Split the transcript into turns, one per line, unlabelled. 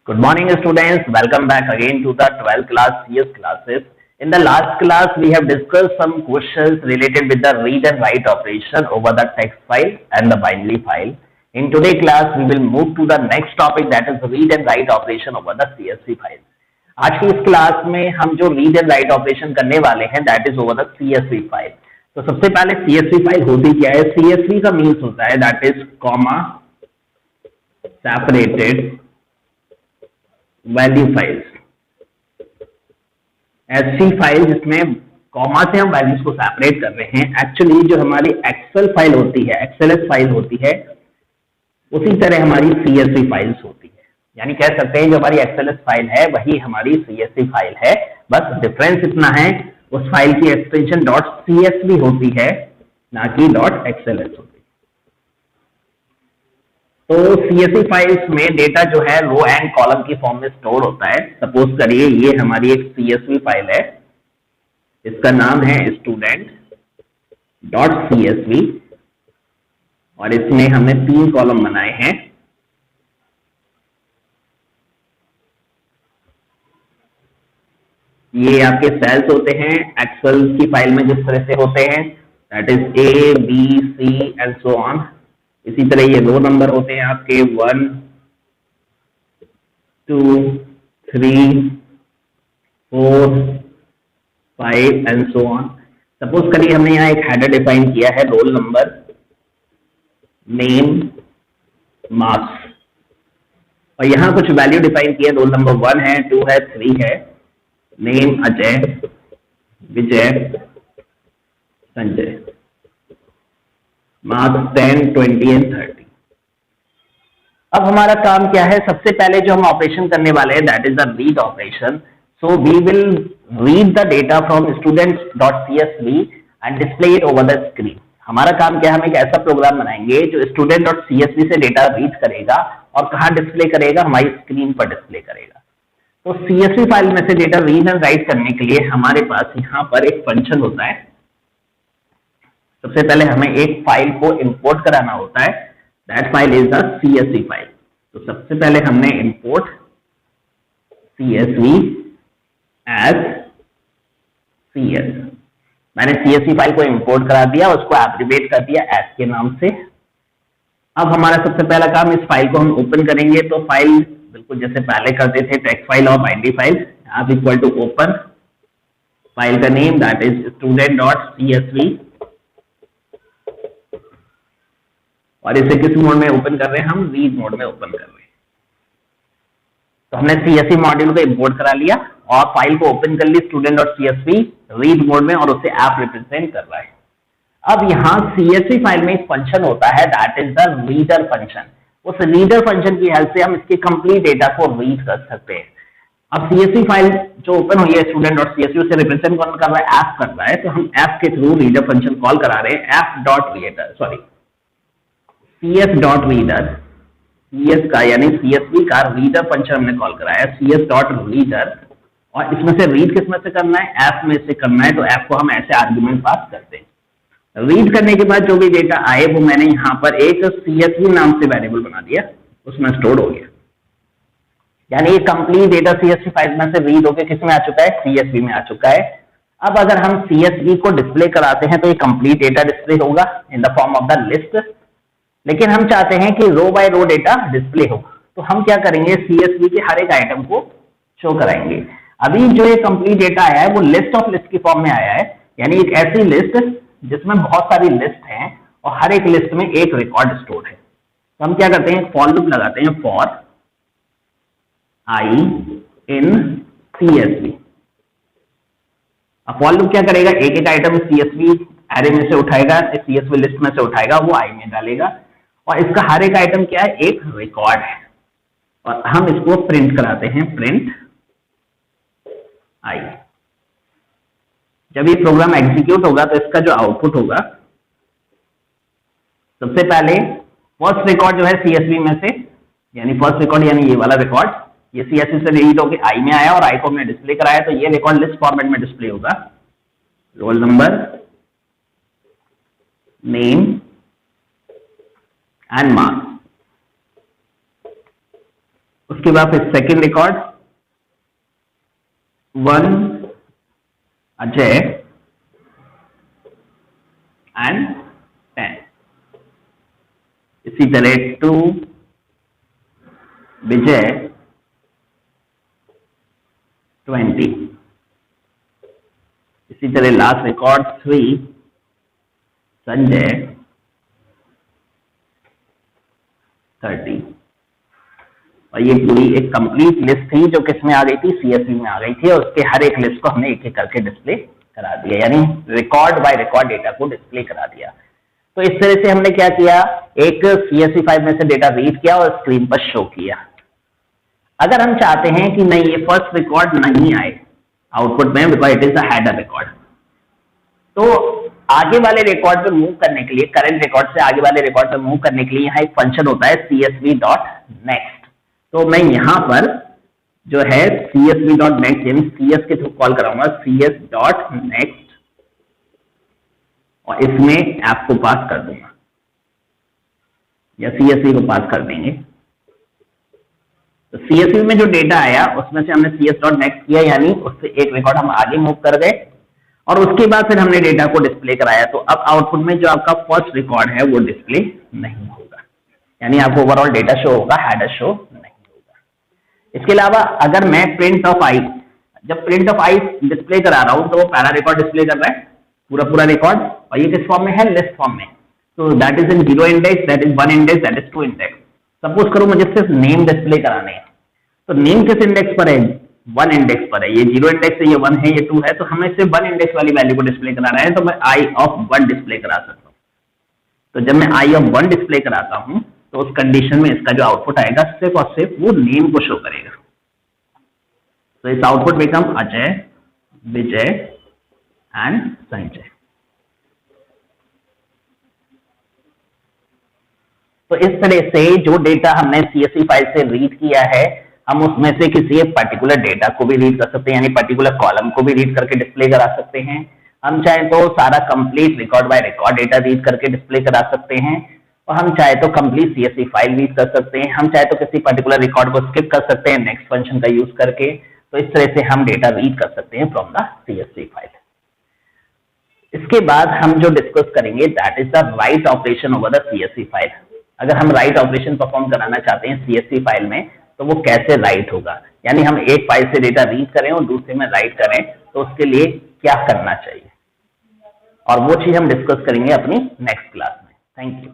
Good morning, students. Welcome back again to the 12th class CS classes. In the last class, we have discussed some questions related with the read and write operation over the text file and the binary file. In today's class, we will move to the next topic, that is read and write operation over the CSV file. आज की इस class में हम जो read and write operation करने वाले हैं that is over the CSV file. तो सबसे पहले CSV फाइल होती क्या है? CSV का मीन्स होता है that is comma separated value files. SC file जिसमें कॉमा से हम वैल्यूज को सेपरेट कर रहे हैं. एक्चुअली जो हमारी एक्सेल फाइल होती है, एक्सेलएस फाइल होती है, उसी तरह हमारी CSV फाइल्स होती है. यानी कह सकते हैं जो हमारी एक्सेलएस फाइल है वही हमारी CSV फाइल है. बस डिफरेंस इतना है, उस फाइल की एक्सटेंशन .csv होती है ना कि .xls होती है. तो CSV फाइल्स में डेटा जो है रो एंड कॉलम की फॉर्म में स्टोर होता है. सपोज करिए ये हमारी एक CSV फाइल है, इसका नाम है student.csv और इसमें हमने 3 कॉलम बनाए हैं. ये आपके सेल्स होते हैं एक्सेल की फाइल में जिस तरह से होते हैं, that is A, B, C and so on. इसी तरह ये रो नंबर होते हैं आपके 1, 2, 3, 4, 5 एंड सो ऑन. सपोज करिए हमने यहाँ एक हेडर डिफाइन किया है, रोल नंबर, नेम, मार्क्स, और यहाँ कुछ वैल्यू डिफाइन किया. रोल नंबर 1 है, 2 है, 3 है, name Ajay, Vijay, Sanjay, marks 10, 20 and 30. अब हमारा काम क्या है? सबसे पहले जो हम ऑपरेशन करने वाले हैं that is the read operation. So we will read the data from student.csv and display it over the screen. हमारा काम क्या है? हम एक ऐसा प्रोग्राम बनाएंगे जो student.csv से डेटा रीड करेगा और कहाँ डिस्प्ले करेगा? हमारी स्क्रीन पर डिस्प्ले करेगा. तो CSV फाइल में से डेटा रीड एंड राइट करने के लिए हमारे पास यहाँ पर एक फंक्शन होता है. सबसे पहले हमें एक फाइल को इंपोर्ट कराना होता है, that file is the CSV file. तो सबसे पहले हमने इंपोर्ट CSV एज CS. मैंने CSV फाइल को इंपोर्ट करा दिया, उसको एब्रिवेट कर दिया एज के नाम से. अब हमारा सबसे पहला काम, इस फाइल को हम ओपन करेंगे. तो फाइल बिल्कुल जैसे पहले करते थे, टेक्स्ट फाइल और बाइनरी फाइल. आप इक्वल टू ओपन, फाइल का नेम दैट इज student.csv और इसे किस मोड में ओपन कर रहे हैं? हम रीड मोड में ओपन कर रहे हैं. तो हमने CSV मॉड्यूल को इंपोर्ट करा लिया और फाइल को ओपन कर ली student.csv रीड मोड में, और उसे ऐप रिप्रेजेंट कर रहा है. अब यहाँ CSV फाइल में एक फंक्शन होता है that is the reader function. उस रीडर फंक्शन की हेल्प से हम इसके कंप्लीट डेटा को रीड कर सकते हैं. अब CSV फाइल जो ओपन हुई है student.csv उसे रिप्रेजेंट कौन कर रहा है? ऐप कर रहा है. तो हम ऐप के थ्रू रीडर फंक्शन कॉल करा रहे हैं. CS.reader, CS का यानी CSV का रीडर फंक्शन हमने कॉल कराया CS.reader, और इसमें से रीड किसमें से करना है? ऐप में से करना है. तो ऐप को हम ऐसे आर्गुमेंट पास करते हैं. रीड करने के बाद जो भी डेटा आए वो मैंने यहाँ पर एक CSV नाम से वेरिएबल बना दिया, उसमें स्टोर हो गया. यानी ये कंप्लीट डेटा CSV फाइल में से रीड होकर किस में आ चुका है? CSV में आ चुका है. अब अगर हम CSV को डिस्प्ले कराते हैं तो ये कंप्लीट डेटा डिस्प्ले होगा in the form of the list. लेकिन हम चाहते हैं कि रो बाय रो डेटा डिस्प्ले हो, तो हम क्या करेंगे? CSV के हर एक आइटम को शो कराएंगे. अभी जो ये कंप्लीट डेटा आया है वो लिस्ट ऑफ लिस्ट की फॉर्म में आया है. यानी एक ऐसी लिस्ट जिसमें बहुत सारी लिस्ट हैं और हर एक लिस्ट में एक रिकॉर्ड स्टोर है. तो हम क्या करते हैं? फॉर लूप लगाते हैं, फॉर आई इन CSV. अब फॉर लूप क्या करेगा? एक एक आइटम CSV एरे में से उठाएगा, CSV लिस्ट में से उठाएगा, वो आई में डालेगा, और इसका हर एक आइटम क्या है? एक रिकॉर्ड है. और हम इसको प्रिंट कराते हैं, प्रिंट आई. जब ये प्रोग्राम एग्जीक्यूट होगा तो इसका जो आउटपुट होगा, सबसे पहले फर्स्ट रिकॉर्ड जो है CSV में से, यानी फर्स्ट रिकॉर्ड यानी ये वाला रिकॉर्ड, ये CSV से रीड होकर आई में आया और आई को हमने डिस्प्ले कराया. तो ये रिकॉर्ड लिस्ट फॉर्मेट में डिस्प्ले होगा. Roll number, name and marks. उसके बाद फिर सेकेंड रिकॉर्ड 1 अजय एंड 10, इसी तरह 2 विजय 20, इसी तरह लास्ट रिकॉर्ड 3 संजय 30। और ये पूरी एक कंप्लीट लिस्ट थी जो किसमें आ गई थी, सीएसवी में आ गई थी, और उसके हर एक लिस्ट को हमने एक एक करके डिस्प्ले करा दिया, यानी रिकॉर्ड बाय रिकॉर्ड डेटा को डिस्प्ले करा दिया। तो इस तरह से हमने क्या किया, एक सीएसवी फाइल में से डेटा रीड किया और स्क्रीन पर शो किया। अगर हम चाहते हैं कि नहीं ये फर्स्ट रिकॉर्ड नहीं आए आउटपुट में because it is the header record, तो आगे वाले रिकॉर्ड पे मूव करने के लिए, करंट रिकॉर्ड से आगे वाले रिकॉर्ड पे मूव करने के लिए यहाँ एक फंक्शन होता है csv.next। तो मैं यहाँ पर जो है csv.next यानी cs के थ्रू कॉल कराऊंगा cs.next और इसमें ऐप को पास कर दूंगा या csv को पास कर देंगे। तो csv में जो डेटा आया उसमें से हमने cs.next किया, यानी उससे एक रिकॉर्ड हम आगे मूव कर गए और उसके बाद फिर हमने डेटा को डिस्प्ले कराया। तो अब आउटपुट में जो आपका फर्स्ट रिकॉर्ड है वो डिस्प्ले नहीं होगा, यानी आपको ओवरऑल डेटा शो होगा, हेडर शो नहीं होगा। इसके अलावा अगर मैं प्रिंट ऑफ आई, जब प्रिंट ऑफ आई डिस्प्ले करा रहा हूं तो वो पहला रिकॉर्ड डिस्प्ले कर रहा है, पूरा रिकॉर्ड, और ये किस फॉर्म में है, लिस्ट फॉर्म में। तो that is in 0 index, that is 1 index, that is 2 index. Suppose करो मुझे सिर्फ नेम डिस्प्ले कराने हैं, तो नेम किस इंडेक्स पर है, 1 इंडेक्स पर है। ये 0 इंडेक्स है, ये 1 है, ये 2 है, तो हमें सिर्फ 1 इंडेक्स वाली वैल्यू को डिस्प्ले कराना है, तो मैं आई ऑफ 1 डिस्प्ले करा सकता हूँ। तो जब मैं आई ऑफ 1 डिस्प्ले कराता हूँ तो उस कंडीशन में इसका जो आउटपुट आएगा सिर्फ और सिर्फ वो नेम को शो करेगा। तो इस output become Ajay, Vijay and Sanjay. तो इस तरह से जो डेटा हमने सीएसवी फाइल से रीड किया है, हम उसमें से किसी एक पर्टिकुलर डेटा को भी रीड कर सकते हैं, यानी पर्टिकुलर कॉलम को भी रीड करके डिस्प्ले करा सकते हैं। हम चाहे तो सारा complete record by record data read करके डिस्प्ले करा सकते हैं, और हम चाहे तो कंप्लीट सीएसवी फाइल रीड कर सकते हैं। हम चाहे तो किसी पर्टिकुलर रिकॉर्ड को स्किप कर सकते हैं नेक्स्ट फंक्शन का यूज करके। तो इस तरह से हम डेटा रीड कर सकते हैं फ्रॉम द सीएसवी फाइल। इसके बाद हम जो डिस्कस करेंगे that is the write operation over the CSV file. अगर हम राइट ऑपरेशन परफॉर्म कराना चाहते हैं सीएसवी फाइल में तो वो कैसे राइट होगा, यानी हम एक फाइल से डेटा रीड करें और दूसरे में राइट करें, तो उसके लिए क्या करना चाहिए, और वो चीज हम डिस्कस करेंगे अपनी नेक्स्ट क्लास में। Thank you.